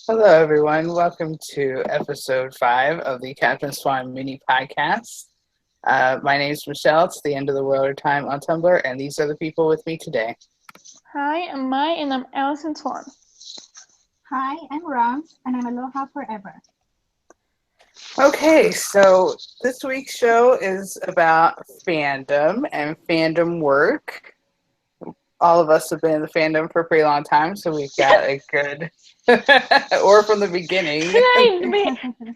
Hello, everyone. Welcome to episode 5 of the Captain Swan mini podcast. My name is Michelle. It's the end of the world or time on Tumblr, and these are the people with me today. Hi, I'm Mai, and I'm Allison Swan. Hi, I'm Rams, and I'm Aloha Forever. Okay, so this week's show is about fandom and fandom work. All of us have been in the fandom for a pretty long time, so we've got a good, or from the beginning,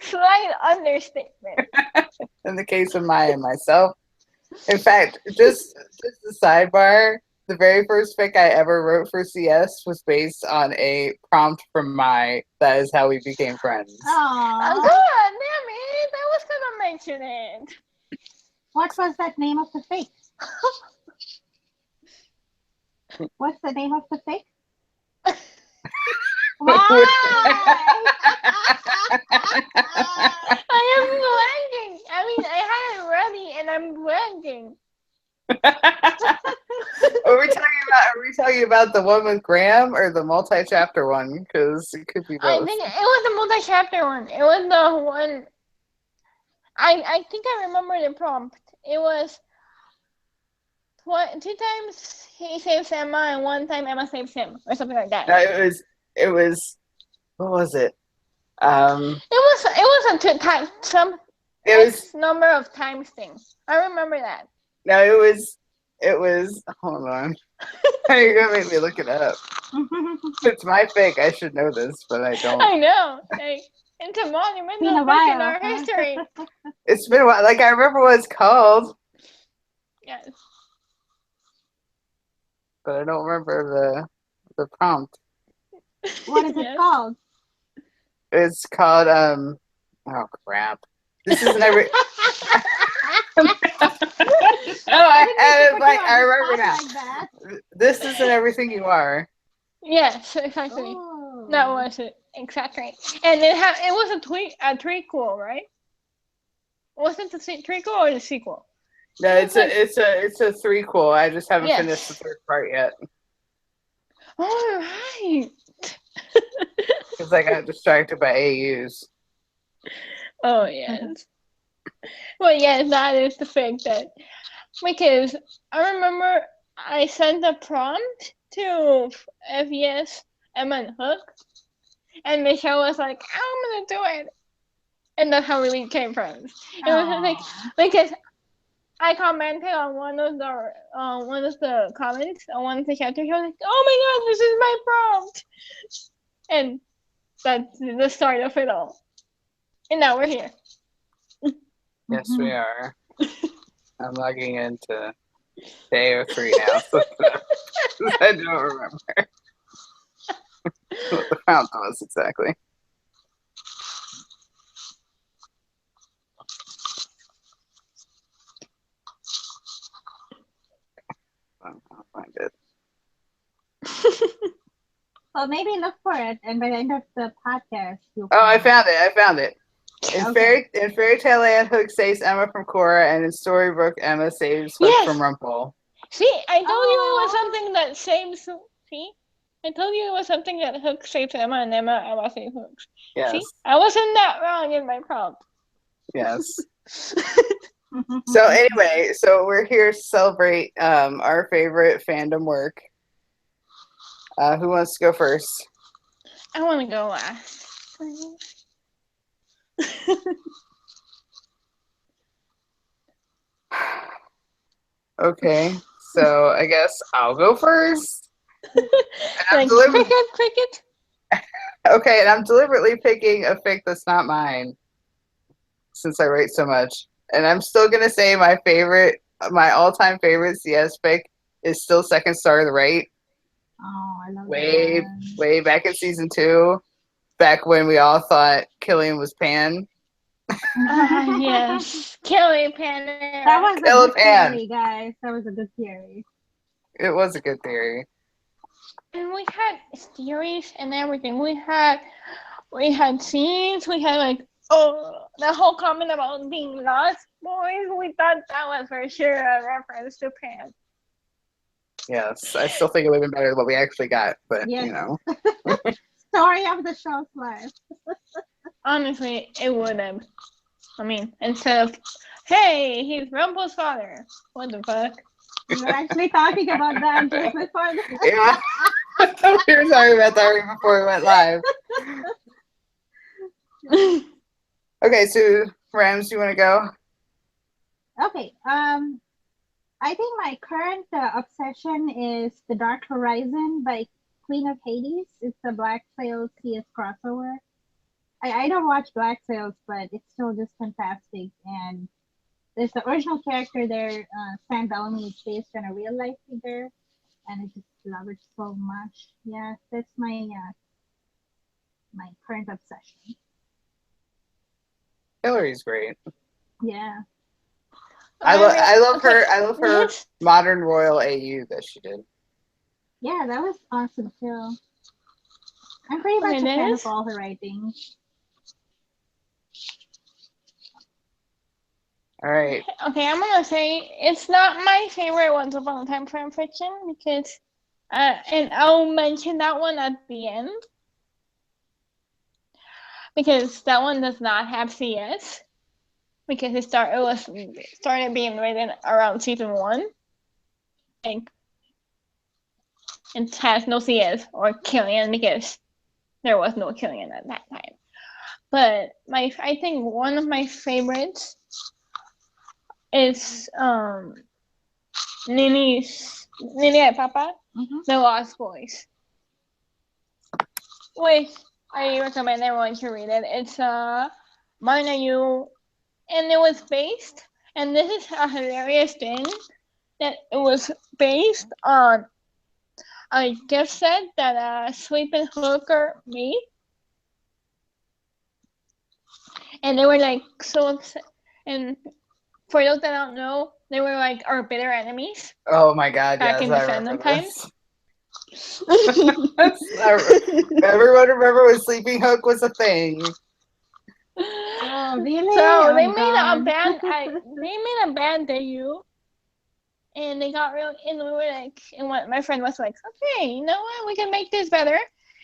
Slight understatement. in the case of Maya and myself. In fact, just a sidebar, the very first fic I ever wrote for CS was based on a prompt from Mai. That is how we became friends. Oh, Aww. God, damn it! I was gonna mention it. What was that name of the fake? What's the name of the fake? Why? I am blanking. I mean, I had it ready, and I'm blanking. Are we talking about the one with Graham or the multi-chapter one? Because it could be I both. think it was the multi-chapter one. It was the one. I think I remember the prompt. It was 2 times he saves Emma and 1 time Emma saves him, or something like that. No, it was. What was it? It was a some It was X number of times thing. I remember that. no. It was. Hold on. You're gonna make me look it up. It's my fic. I should know this, but I don't. I know. Like, it's a monumental Been a book in while, our huh? history. It's been a while. Like I remember what it's called, Yes. but I don't remember the prompt. What is it Yes. called? It's called Oh crap! This isn't every. No, I had it. Like I remember now. Like that. This isn't everything you are. Yes, exactly. Oh. That was it. Exactly. And it was a trequel, right? Was it the trequel or the sequel? No, it's a threequel. I just haven't Yes. finished the third part yet All right. because I got distracted by AUs. Oh yes. Well, yes, that is the fact that because I remember I sent a prompt to FES Emma and Hook, and Michelle was like, "I'm gonna do it," and that's how we became friends. It was just like Aw. because I commented on one of the comments on one of the chapters. I was like, "Oh my God, this is my prompt," and that's the start of it all. And now we're here. Yes, we are. I'm logging into AO3 now, so I don't remember what the prompt was exactly. I'll find it. Well, maybe look for it, and by the end of the podcast, you'll. Oh, I found it. In Okay. Fairy Tale Land, Hook saves Emma from Cora, and in Storybook, Emma saves Hook Yes. from Rumple. See, I told you it was Aw. something that saves. See, I told you it was something that Hook saves Emma and Emma saves Hook. Yes, See, I wasn't that wrong in my prompt. yes. So anyway, we're here to celebrate our favorite fandom work. Who wants to go first? I want to go last. Okay, so I guess I'll go first. Like deliberately- cricket. Okay, and I'm deliberately picking a fic that's not mine, since I write so much. And I'm still gonna say my all-time favorite CS fic is still Second Star of the Right. Oh, I love Way, that. way back in season 2, back when we all thought Killian was Pan. Yes, Kelly Pan. That was a Kill good Pan. theory, guys. That was a good theory. It was a good theory. And we had theories and everything. We had scenes. We had like the whole comment about being lost boys. We thought that was for sure a reference to Pan. Yes, I still think it would have been better than what we actually got, but Yes. you know. story of the show's life. Honestly, it would have. I mean, instead of, hey, he's Rumple's father. What the fuck? We were actually talking about that just before the Yeah. We were talking about that right before we went live. Okay, so Rams, you want to go? Okay. I think my current obsession is The Dark Horizon by Queen of Hades. It's a Black Sails CS crossover. I don't watch Black Sails, but it's still just fantastic. And there's the original character there, Stan Bellamy, is based on a real life figure, and I just love it so much. Yeah, that's my current obsession. Hillary's great. Yeah. I love okay, her. I love her next- modern royal AU that she did. Yeah, that was awesome too. I'm pretty much Okay, a fan next. of all her writings. All right. Okay, I'm gonna say it's not my favorite Once Upon a Time fan fiction because, and I'll mention that one at the end because that one does not have CS because it started being written around season 1. Like, it has no CS or Killian because there was no Killian at that time. But I think one of my favorites is Nini and Papa, The Lost Boys, which I recommend everyone to read it. It's manga you, and it was based, and this is a hilarious thing, that it was based on a gift set that a sleeping hooker made, and they were like so upset. And for those that don't know, they were like our bitter enemies Oh my God! back Yes, in the I Fandom remember times. Everyone remember when Sleeping Hook was a thing. Oh, really? So Oh, they made God. a band. They made a band debut, and they got real. And we were like, and what my friend was like, okay, you know what, we can make this better.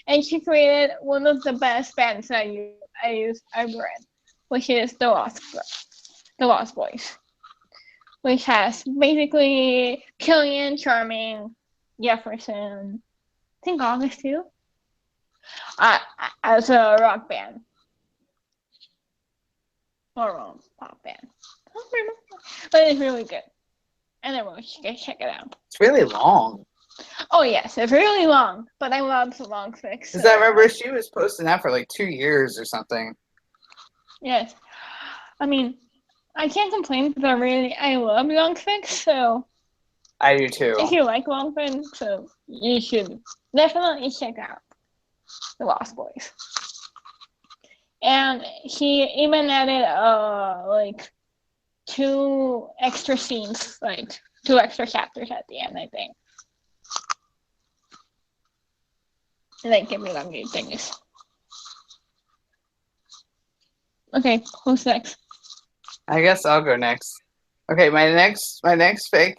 And she created one of the best bands I've read, which is the Lost Boys, which has basically Killian, Charming, Jefferson, I think August too, as a rock band or a pop band. I don't remember. But it's really good, and everyone should check it out. It's really long. Oh yes, it's really long, but I love the long fics. Because I remember she was posting that for like 2 years or something. Yes, I mean, I can't complain because I love long fics. So I do too. if you like long fics, so you should definitely check out The Lost Boys. And he even added like 2 extra scenes, like 2 extra chapters at the end, I think. Like give me longer things. Okay, who's next? I guess I'll go next. Okay, my next fic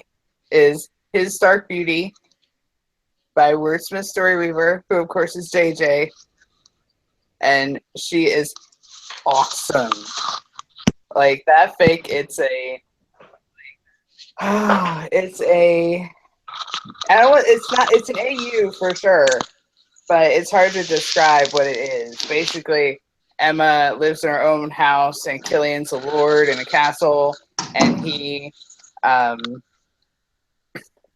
is His Dark Beauty by Wordsmith Storyweaver, who of course is JJ, and she is awesome. Like that fic, it's an AU for sure, but it's hard to describe what it is. Basically, Emma lives in her own house, and Killian's a lord in a castle, and he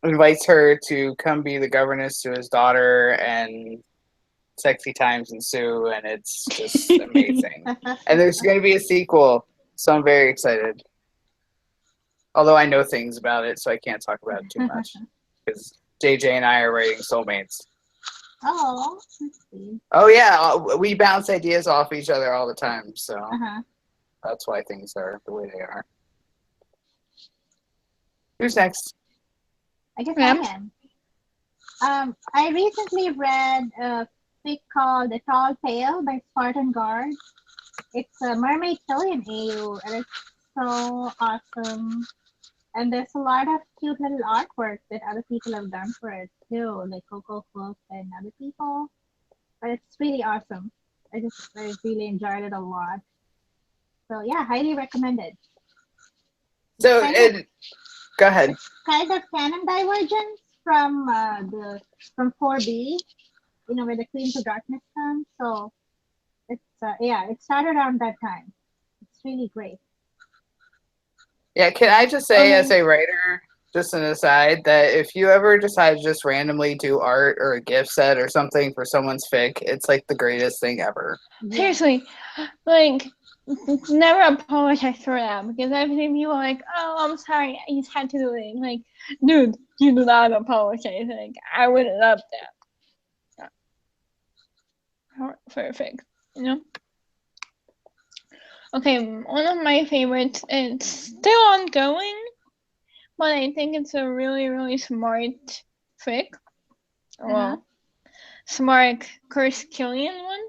invites her to come be the governess to his daughter, and sexy times ensue, and it's just amazing. And there's going to be a sequel, so I'm very excited. Although I know things about it, so I can't talk about it too much, because JJ and I are writing soulmates. Oh, let's see. Oh yeah, we bounce ideas off each other all the time, so that's why things are the way they are. Who's next? I guess I am. I recently read a fic called The Tall Tale by Spartan Guard. It's a Mermaid Killian AU, and it's so awesome. And there's a lot of cute little artwork that other people have done for it too, like Coco Fluff and other people. but it's really awesome. I really enjoyed it a lot. So yeah, highly recommended. It's So kind of go ahead. it's kind of canon divergence from the from 4B, where the Queens of Darkness comes. So it's yeah, it started around that time. It's really great. Yeah, can I just say, as Okay. a writer, just an aside, that if you ever decide to just randomly do art or a gift set or something for someone's fic, it's like the greatest thing ever. Yeah. Seriously, like, never apologize for that because I've seen people like, oh, I'm sorry, I just had to do it. Like, dude, you do not apologize. Like, I would love that. Perfect. You know? Okay, one of my favorites, it's still ongoing, but I think it's a really, really smart fic. Well, smart Curse Killian one.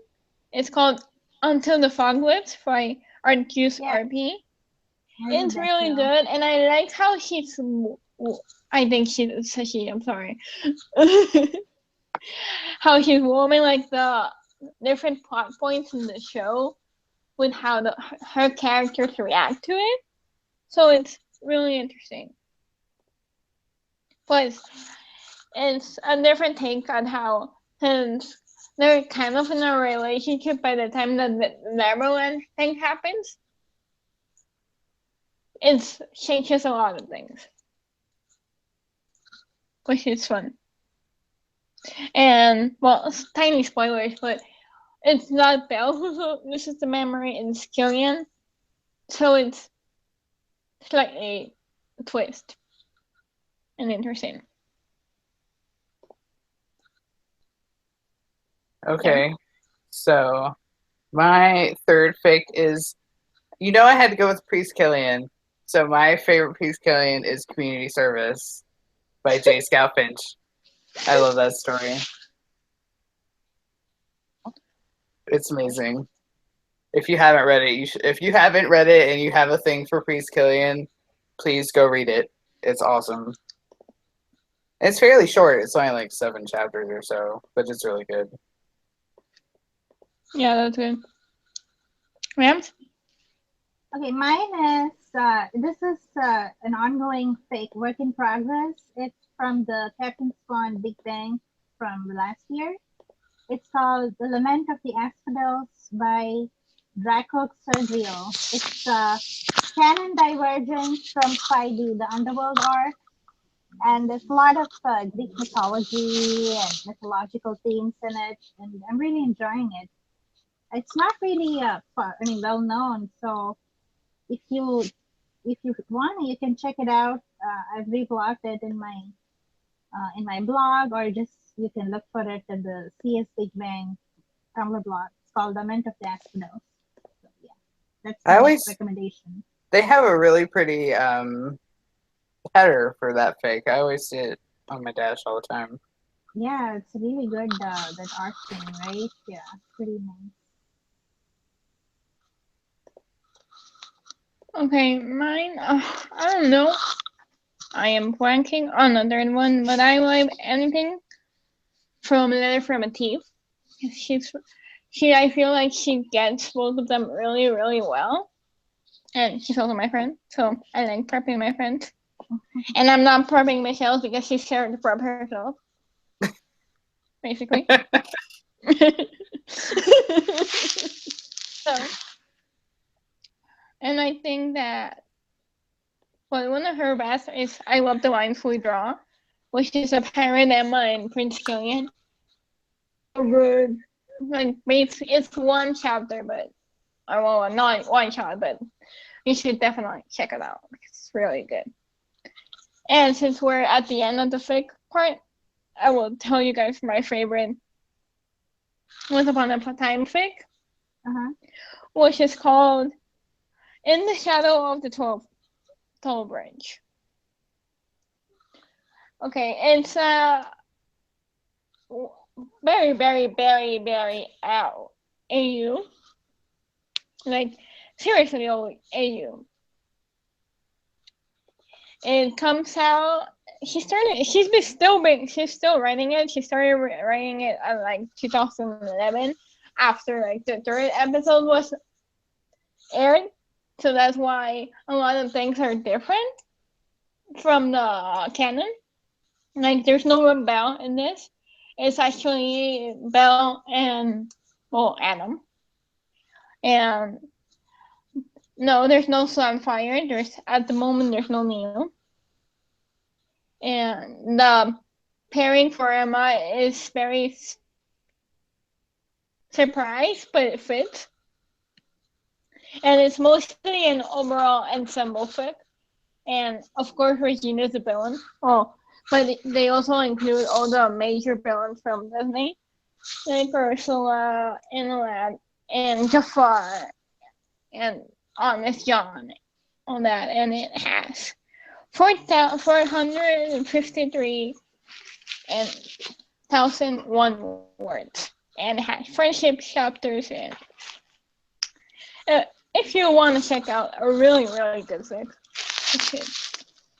It's called Until the Fog Lifts by Artjuice Yeah. RP. I read It's that really too. good, and I like how she's. I think she's a she. I'm sorry. How she's warming like the different plot points in the show with how her characters react to it. So it's really interesting. Plus, it's a different take on how since they're kind of in a relationship by the time that the Neverland thing happens. It changes a lot of things, which is fun. And well, tiny spoilers, but it's not Belle who loses the memory, it's Killian. So it's slightly a twist and interesting. Okay, so my third fic is, I had to go with Priest Killian. So my favorite Priest Killian is Community Service by J. Scout Finch. I love that story. It's amazing. If you haven't read it, if you haven't read it and you have a thing for Priest Killian, please go read it. It's awesome. It's fairly short. It's only like 7 chapters or so, but it's really good. Yeah, that's good. Rams? Okay, mine is this is an ongoing fake work in progress. It's from the Captain Swan Big Bang from last year. It's called The Lament of the Asphodels by Draco Sergio. It's canon divergence from Spidey, the Underworld arc, and there's a lot of Greek mythology and mythological themes in it, and I'm really enjoying it. It's not really well known, so if you want, you can check it out. I've reblogged it in my blog, or just you can look for it in the CS Big Bang Tumblr blog. It's called Lament of the Asphodels. So yeah, that's my recommendation. They have a really pretty header for that fake. I always see it on my dash all the time. Yeah, it's really good. That art thing, right? Yeah, pretty nice. Okay, mine, I don't know. I am blanking on another one, but I like anything from Letter from a Thief. I feel like she gets both of them really, really well. And she's also my friend, so I like prepping my friends. And I'm not prepping myself because she's scared to prep herself. Basically. So, and I think that one of her best is I Love the Lines We Draw, which is a pirate Emma and Prince Killian. Good. Like it's one chapter, but well, not one shot, but you should definitely check it out. It's really good. And since we're at the end of the fic part, I will tell you guys my favorite Once Upon a Time fic, which is called In the Shadow of the Tall Branch. Okay, it's very, very, very, very AU. Like, seriously, AU. It comes out she's still writing it. She started writing it at like 2011 after like the third episode was aired. So that's why a lot of things are different from the canon. Like there's no Belle in this. It's actually Belle and Adam. And no, there's no Sunfire. At the moment there's no Neo. And the pairing for Emma is very surprised, but it fits. And it's mostly an overall ensemble fit. And of course, Regina's a villain. Oh, but they also include all the major villains from Disney, like Ursula and Aladdin and Jafar and Honest John on that. And it has 453,001 words. And it has friendship chapters and if you want to check out a really, really good fic,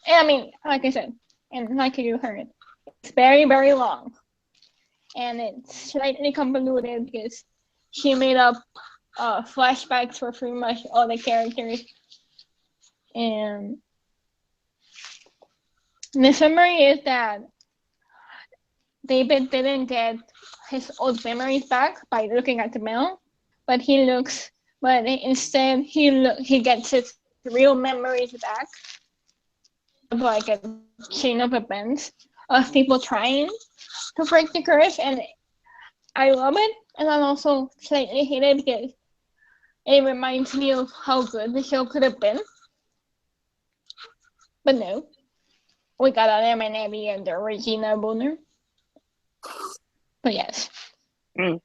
I mean, like I said, and like you heard, it's very, very long. And it's slightly convoluted because she made up flashbacks for pretty much all the characters. And the summary is that David didn't get his old memories back by looking at the mail, but instead he gets his real memories back, like a chain of events of people trying to break the curse, and I love it, and I also slightly hate it because it reminds me of how good the show could have been. But no, we got Adam and Abby and the Regina Bonner. But yes. Mm.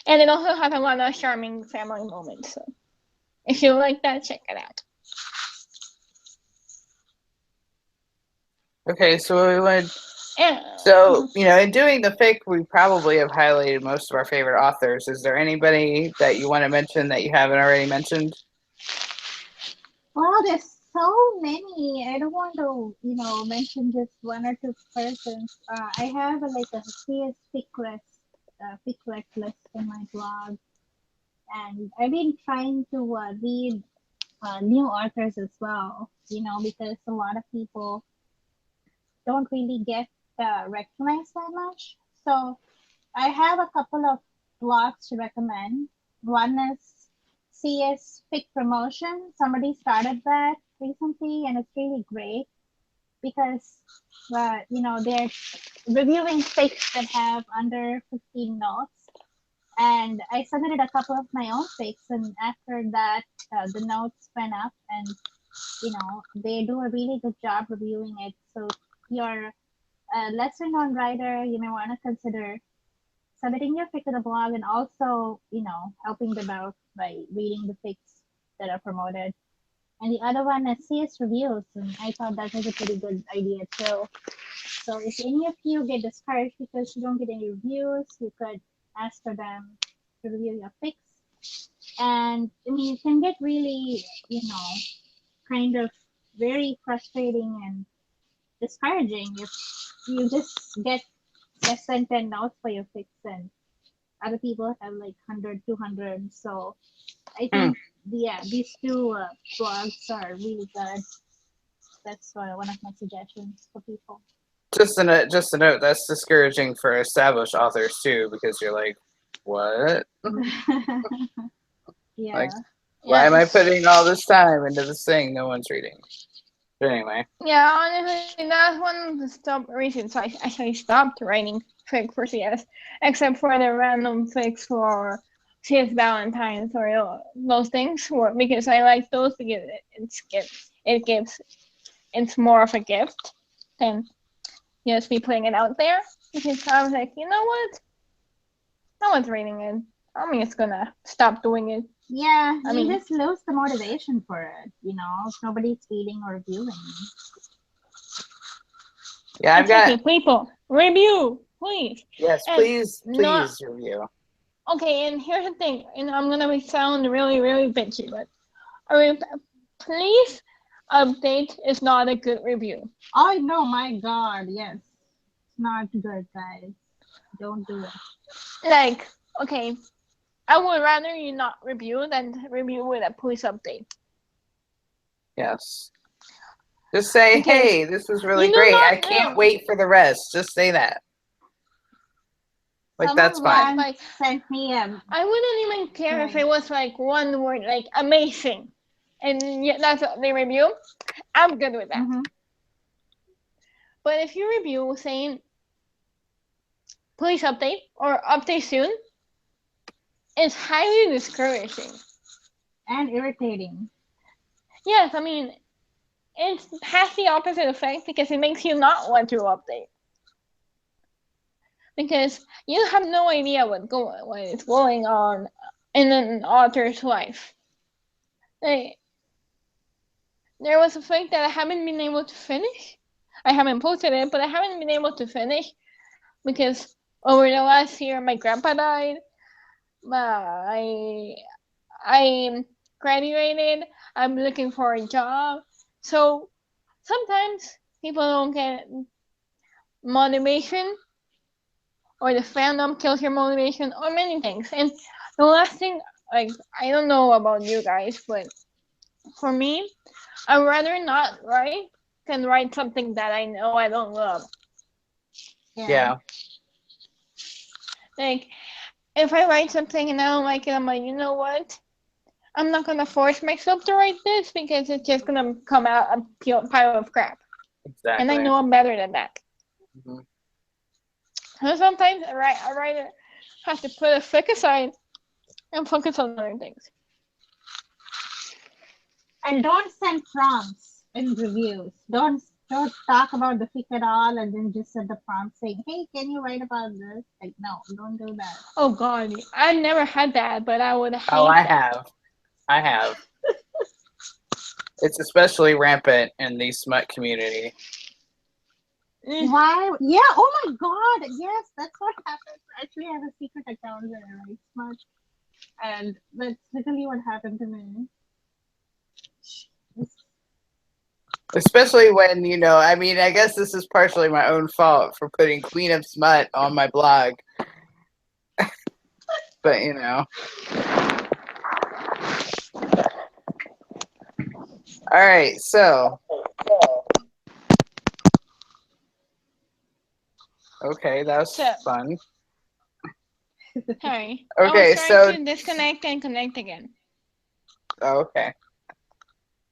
And it also has a lot of charming family moments. So if you like that, check it out. Okay, so we went. Yeah. So, in doing the fic, we probably have highlighted most of our favorite authors. Is there anybody that you want to mention that you haven't already mentioned? Well, there's so many. I don't want to, mention just one or two persons. I have a CS fic list in my blog, and I've been trying to read new authors as well. Because a lot of people don't really get recognized that much. So I have a couple of blogs to recommend. One is CS Fic Promotion. Somebody started that recently, and it's really great because, they're reviewing fics that have under 15 notes. And I submitted a couple of my own fics, and after that, the notes went up, and they do a really good job reviewing it. So if you're a lesser known writer, you may want to consider submitting your fic to the blog and also, helping them out by reading the fics that are promoted. And the other one is CS Reviews, and I thought that was a pretty good idea too. So if any of you get discouraged because you don't get any reviews, you could ask for them to review your fics. And I mean, it can get really, kind of very frustrating and discouraging if you just get less than 10 notes for your fics and other people have like 100, 200. So I think, these two blogs are really good. That's one of my suggestions for people. Just a note, that's discouraging for established authors too, because you're like, what? Yeah. Like, why am I putting all this time into this thing no one's reading? But anyway. Yeah, honestly, that's one of the reasons I actually stopped writing fic for CS, except for the random fics for CS Valentine's or those things, because I like those because it's more of a gift than just me putting it out there. Because I was like, you know what? No one's reading it. I'm just gonna stop doing it. Yeah, you just lose the motivation for it, if nobody's reading or reviewing. Yeah, I've got people review, please. Yes, please review. Okay, and here's the thing, and I'm gonna sound really, really bitchy, but please update is not a good review. Oh no, my God, yes, it's not good, guys. Don't do it. Like, okay, I would rather you not review than review with a police update. Yes. Just say, Because hey, this is really you do great. not I can't know. wait for the rest. Just say that. Like, that's Someone fine. once Like, sent me a. I wouldn't even care if Right. it was like one word, like amazing, and yet that's what they review. I'm good with that. Mhm. But if you review saying please update or update soon, it's highly discouraging. And irritating. Yes, I mean it has the opposite effect because it makes you not want to update. Because you have no idea what is going on in an author's life. Like, there was a fic that I haven't been able to finish. I haven't posted it, but I haven't been able to finish because over the last year my grandpa died. I graduated. I'm looking for a job. So sometimes people don't get motivation, or the fandom kills your motivation, or many things. And the last thing, like, I don't know about you guys, but for me, I'd rather not write than write something that I know I don't love. Yeah. Like, if I write something and I don't like it, I'm like, you know what? I'm not gonna force myself to write this because it's just gonna come out a pile of crap. Exactly. And I know I'm better than that. Mm-hmm. So sometimes a writer has to put a fic aside and focus on other things. And don't send prompts in reviews. Don't talk about the fic at all, and then just send the prompt saying, "Hey, can you write about this?" Like, no, don't do that. Oh God, I've never had that, but I would hate Oh, I that. have. I have. It's especially rampant in the smut community. Why? Yeah. Oh my God. Yes, that's what happens. Actually, I have a secret account where I write smut, and that's literally what happened to me. Especially when, I mean, I guess this is partially my own fault for putting Queen of Smut on my blog. But, All right, so. Okay, that was fun. Sorry. Okay, I was trying to disconnect and connect again. Okay.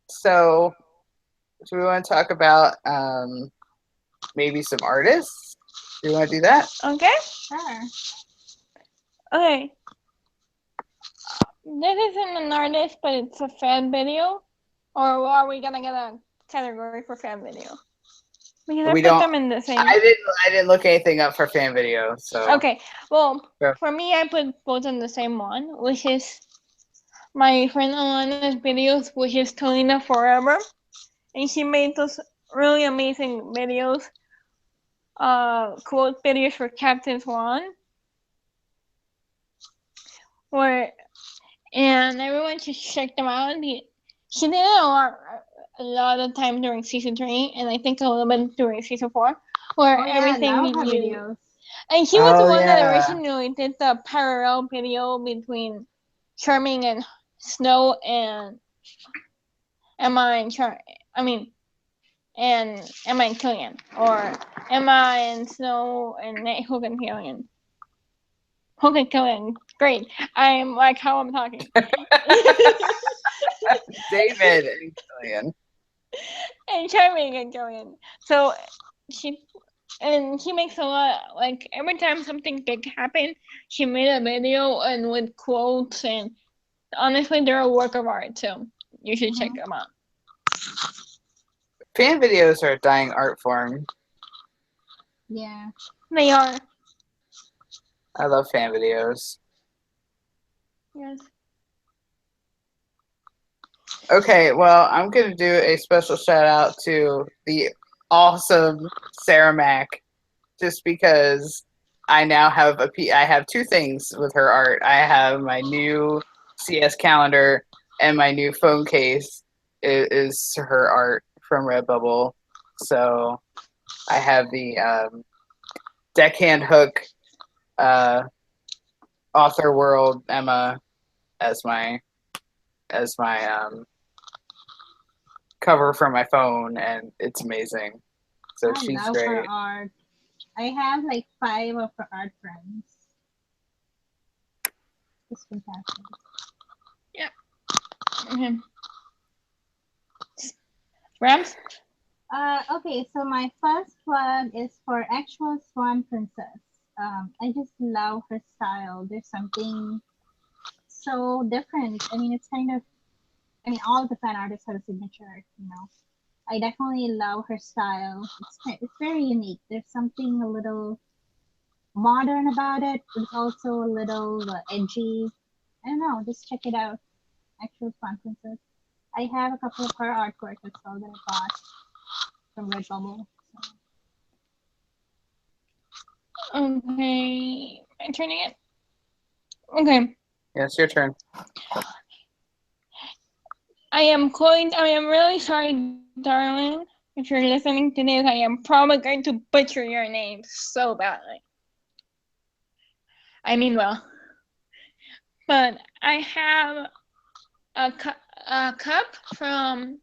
So, do we want to talk about maybe some artists? Do you want to do that? Okay. Sure. Okay. This isn't an artist, but it's a fan video. Or are we gonna get a category for fan video? Because I put them in the same. I didn't look anything up for fan video. So. Okay. Well, for me, I put both in the same one, which is my friend Alana's videos, which is Tolina Forever, and she made those really amazing videos. Quote videos for Captain Swan. And everyone should check them out. She did it a lot of time during season 3, and I think a little bit during season 4, where everything I love her videos. And he was the one that originally did the parallel video between Charming and Snow and Emma and Emma and Killian, or Emma and Snow and Hook and Killian. Hook and Killian, great. I'm like how I'm talking. David and Killian. And Charming and Killian. So she makes a lot, like every time something big happened, she made a video and with quotes, and honestly they're a work of art, so you should check them out. Fan videos are a dying art form. Yeah. They are. I love fan videos. Yes. Okay, well, I'm going to do a special shout out to the awesome Sarah Mack, just because I now have I have two things with her art. I have my new CS calendar and my new phone case, is her art from Redbubble. So I have the Deckhand Hook Author World Emma as my cover for my phone, and it's amazing. So I she's love her great. art. I have like 5 of her art friends. It's fantastic. Okay. Rams? Okay, so my first one is for actual Swan Princess. I just love her style. There's something so different. I mean, all the fan artists have a signature, you know. I definitely love her style. It's very unique. There's something a little modern about it, but it's also a little edgy. I don't know. Just check it out. Actual Swan Princess. I have a couple of her artwork as well that I bought from Redbubble. So. Okay. I'm turning it. Okay. Yes, your turn. I am really sorry, darling. If you're listening to this, I am probably going to butcher your name so badly. I mean well. But I have a cup from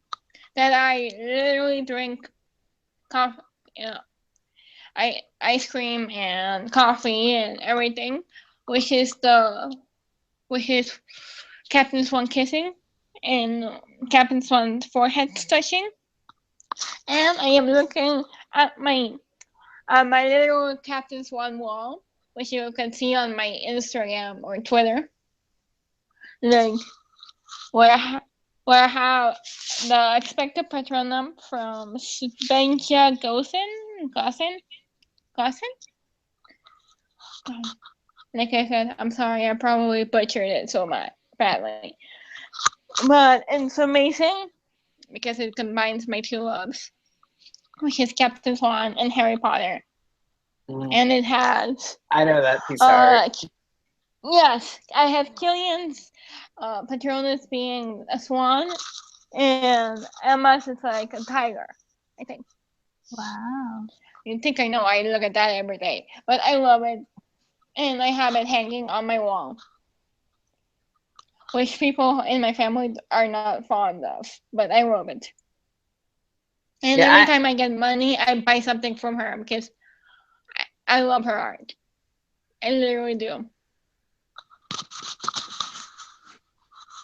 that I literally drink coffee, ice cream and coffee and everything, which is Captain Swan kissing and Captain Swan's forehead touching. And I am looking at my little Captain Swan wall, which you can see on my Instagram or Twitter. Like where I have the expected patronum from Svenja Gosen. Like I said, I'm sorry, I probably butchered it so much badly. But it's amazing because it combines my 2 loves, which is Captain Swan and Harry Potter. And it has I know that piece of art. Yes, I have Killian's Patronus being a swan, and Emma's is like a tiger, I think. Wow. You'd think I know, I look at that every day. But I love it, and I have it hanging on my wall, which people in my family are not fond of, but I love it. And every time I get money, I buy something from her because I love her art. I literally do.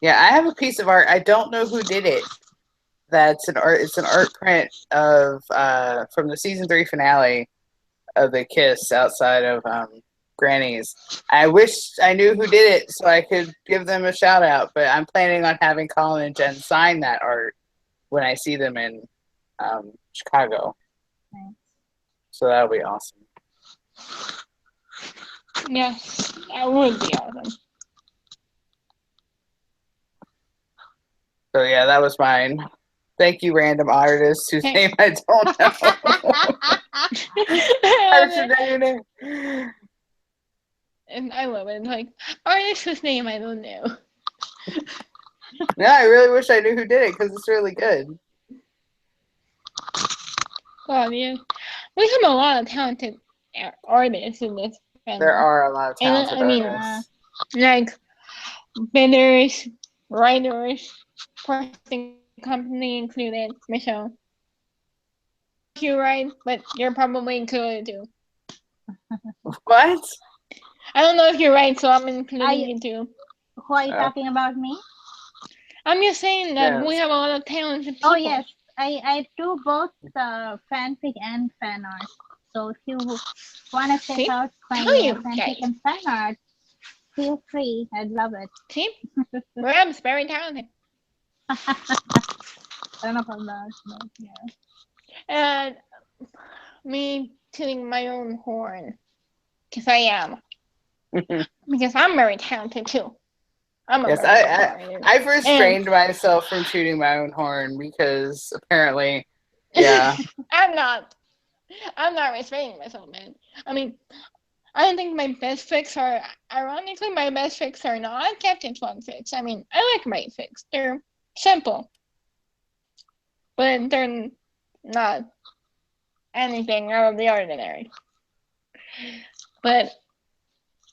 Yeah, I have a piece of art. I don't know who did it. That's an art. It's an art print of from the season 3 finale of the kiss outside of Granny's. I wish I knew who did it so I could give them a shout out. But I'm planning on having Colin and Jen sign that art when I see them in Chicago. Nice. So that'll be awesome. Yes, that would be awesome. So yeah, that was mine. Thank you, random artist whose name I don't know. I should know your name. And I love it. Like, artist whose name I don't know. Yeah, I really wish I knew who did it because it's really good. God, yeah. We have a lot of talented artists in this fandom. There are a lot of talented artists. Like bidders, writers, posting company included, Michelle. You write, but you're probably included too. What? I don't know if you're right, so I'm including you too. Who are you talking about, me? I'm just saying that we have a lot of talented people. Oh yes, I do both fanfic and fan art. So if you want to check out my fanfic and fan art, feel free. I'd love it. See, Rab's very talented. I don't know about that, but yeah. And me tooting my own horn, because I am. Because I'm very talented too. I've restrained myself from tooting my own horn because apparently, yeah. I'm not restraining myself, man. I mean, I don't think my best fics are, ironically, my best fics are not Captain Swan fics. I mean, I like my fics. They're simple. but they're not anything out of the ordinary. But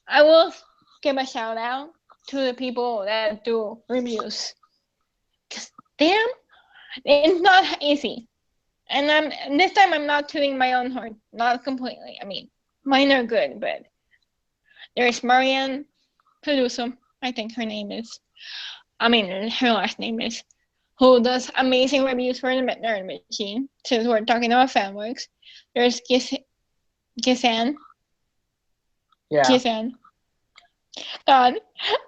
I will give a shout out to the people that do reviews. Cause damn, it's not easy. And this time I'm not tooting my own horn, not completely. I mean, mine are good, but there's Marianne Peluso, I think her name is. I mean, her last name is, who does amazing reviews for the Nerd Machine, since we're talking about fanworks. There's Gisan. Yeah. Gisan. God,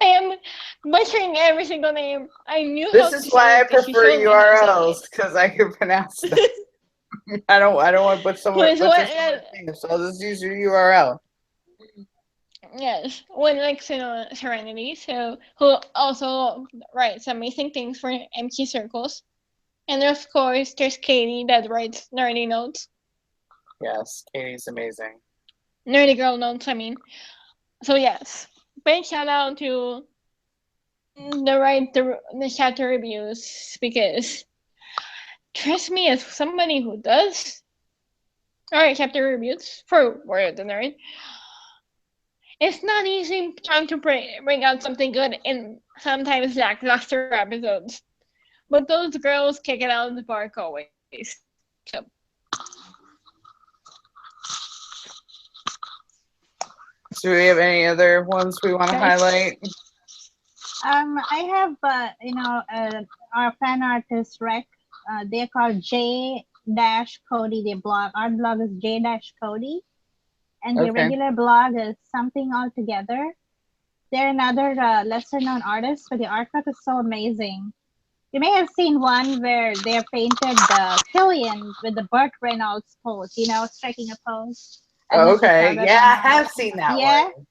I am butchering every single name. I knew This how is to why say I it because she prefer showed me how to say URLs, because I can pronounce them. I don't want to put someone's name, so I'll just use your URL. Yes, one like Serenity, so who also writes amazing things for MQ Circles. And of course, there's Katie that writes nerdy notes. Yes, Katie's amazing. Nerdy girl notes, I mean. So yes, big shout out to the chapter reviews, because trust me, as somebody who does write chapter reviews for Warrior the Nerd, it's not easy trying to bring out something good in sometimes lackluster episodes. But those girls kick it out of the park always. So. Do we have any other ones we want to highlight? I have, our fan artist Rec. They're called J-Cody. Their blog, our blog is J-Cody, and their regular blog is Something Altogether. They're another lesser-known artist, but the artwork is so amazing. You may have seen one where they painted Killian with the Burt Reynolds pose, striking a pose. Okay, yeah, I have seen that one.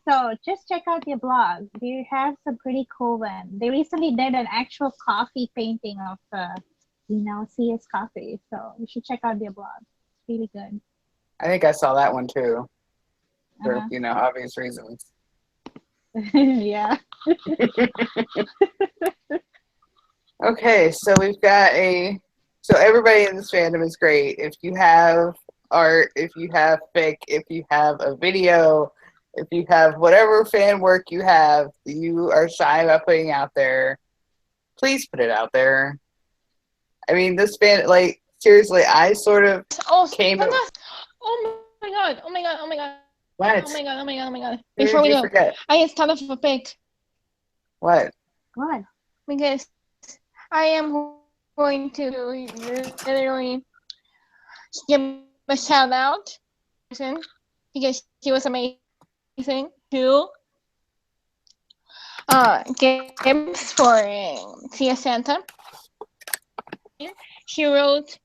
So just check out their blog. They have some pretty cool ones. They recently did an actual coffee painting of, CS coffee. So you should check out their blog. It's really good. I think I saw that one too. For, obvious reasons. Yeah. Okay, so we've got so everybody in this fandom is great. If you have art, if you have fic, if you have a video, if you have whatever fan work you have, you are shy about putting out there, please put it out there. I mean, this fan, seriously, I sort of came up. Oh my god, oh my god, oh my god. What? Oh my god, oh my god, oh my god. Before we go, forget? I just thought of a pic. What? What? Because I am going to literally give a shout out because she was amazing to Gibbs for Tia Santa. She wrote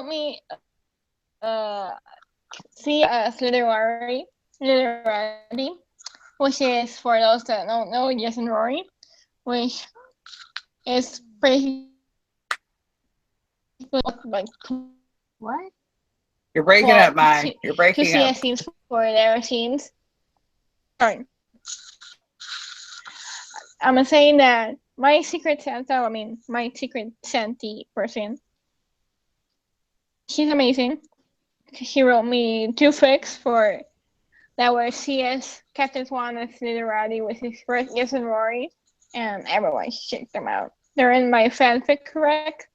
me Literary, which is, for those that don't know, Jess and Rory, which is pretty like what? You're breaking up, mine. You're breaking to up. CS scenes for their scenes. Sorry. I'm saying that my secret Santa, my secret Santi person, she's amazing. She wrote me 2 fics for that were CS Captain Swan and Literati with his first Yes and Rory, and everyone should check them out. They're in my fanfic rec,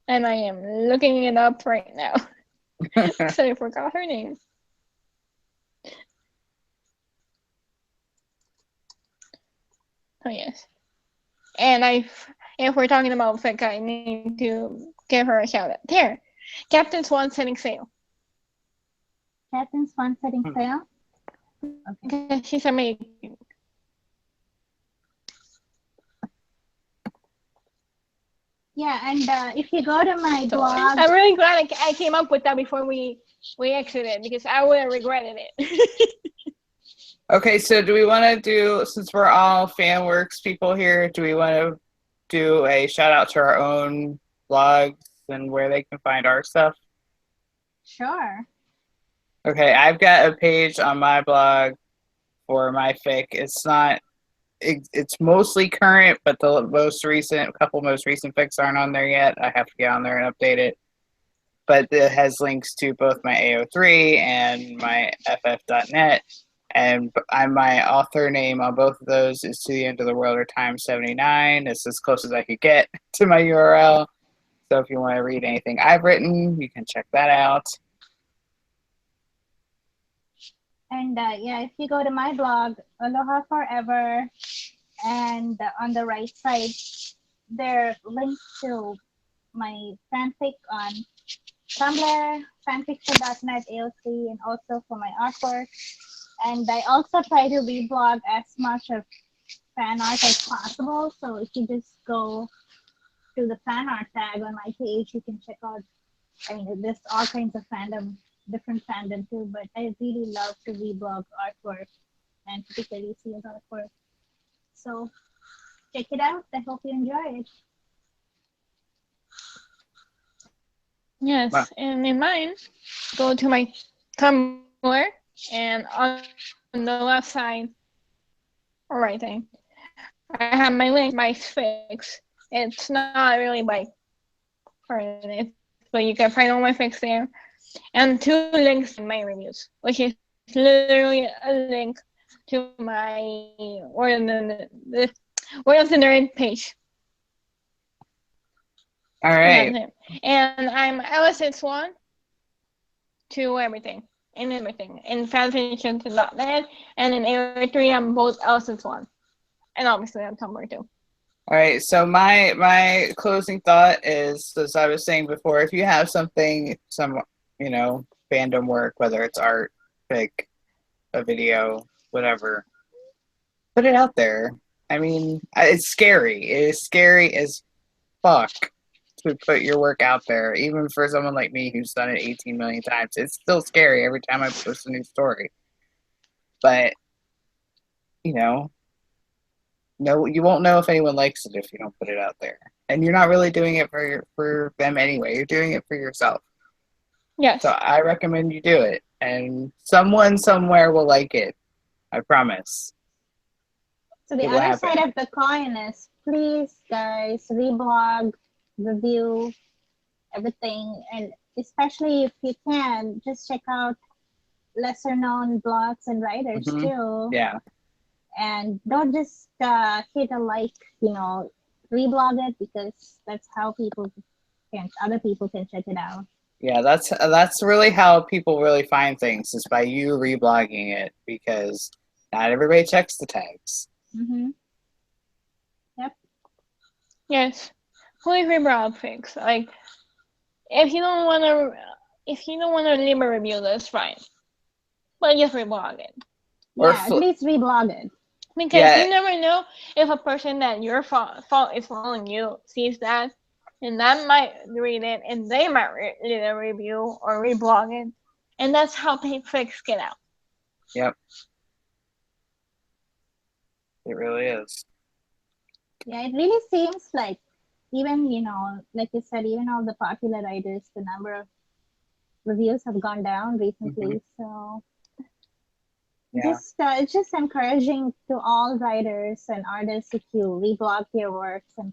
and I am looking it up right now. So I forgot her name. Oh yes. And if we're talking about fic, I need to give her a shout out. There, Captain Swan setting sail. Captain Swan setting sail? Okay. She's amazing. Yeah, and if you go to my blog, I'm really glad I came up with that before we exited, because I would have regretted it. Okay, so do we want to do, since we're all FanWorks people here, do we want to do a shout out to our own blogs and where they can find our stuff? Sure. Okay, I've got a page on my blog for my fic. It's not it's mostly current, but the couple most recent fics aren't on there yet. I have to get on there and update it. But it has links to both my AO3 and my FF.net. And my author name on both of those is To the End of the World or Time 79. It's as close as I could get to my URL. So if you want to read anything I've written, you can check that out. And if you go to my blog, Aloha Forever, and on the right side, there are links to my fanfic on Tumblr, fanfiction.net, AO3, and also for my artwork. And I also try to reblog as much of fan art as possible. So if you just go to the fan art tag on my page, you can check out, I mean, there's all kinds of different fandom too, but I really love to reblog artwork and particularly see his artwork. So check it out. I hope you enjoy it. Yes, Wow. and in mine, go to my Tumblr, and on the left side, or right thing, I have my link, my fics. It's not really by it, but you can find all my fics there, and 2 links in my reviews, which is literally a link to my World of the Nerd page. All right. And I'm Allison Swan to everything. In fanfiction.net and in AO3 I'm both Allison Swan. And obviously on Tumblr too. All right. So my closing thought is, as I was saying before, if you have some fandom work, whether it's art, fic, a video, whatever, put it out there. I mean, it's scary. It is scary as fuck to put your work out there, even for someone like me who's done it 18 million times. It's still scary every time I post a new story. But, no, you won't know if anyone likes it if you don't put it out there. And you're not really doing it for them anyway. You're doing it for yourself. Yes. So I recommend you do it. And someone somewhere will like it. I promise. So the other side of the coin is, please, guys, reblog, review, everything. And especially if you can, just check out lesser known blogs and writers too. Yeah. And don't just hit a like, reblog it, because that's how other people can check it out. Yeah, that's really how people really find things, is by you reblogging it, because not everybody checks the tags. Yep. Yes. Please reblog fics. Like, if you don't want to leave a review, that's fine. But just reblog it. Yeah, at least reblog it. Because you never know if a person that your fault is following you sees that, and that might read it, and they might read a review or reblog it, and that's how fics get out. Yep. It really is. Yeah, it really seems like, even, like you said, even all the popular writers, the number of reviews have gone down recently. So it's just encouraging to all writers and artists, if you reblog your works and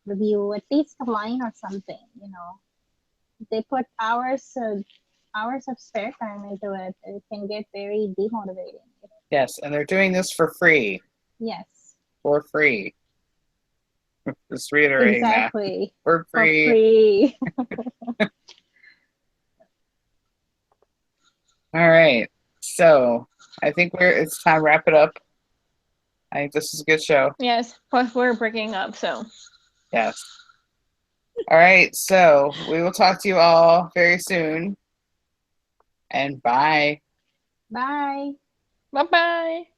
review at least a line or something, they put hours of spare time into it. It can get very demotivating. Yes, and they're doing this for free. Yes. For free. Just reiterating exactly. that. For free. All right. So I think it's time to wrap it up. I think this is a good show. Yes, plus we're breaking up, so. Yes. All right. So we will talk to you all very soon. And bye. Bye. Bye-bye.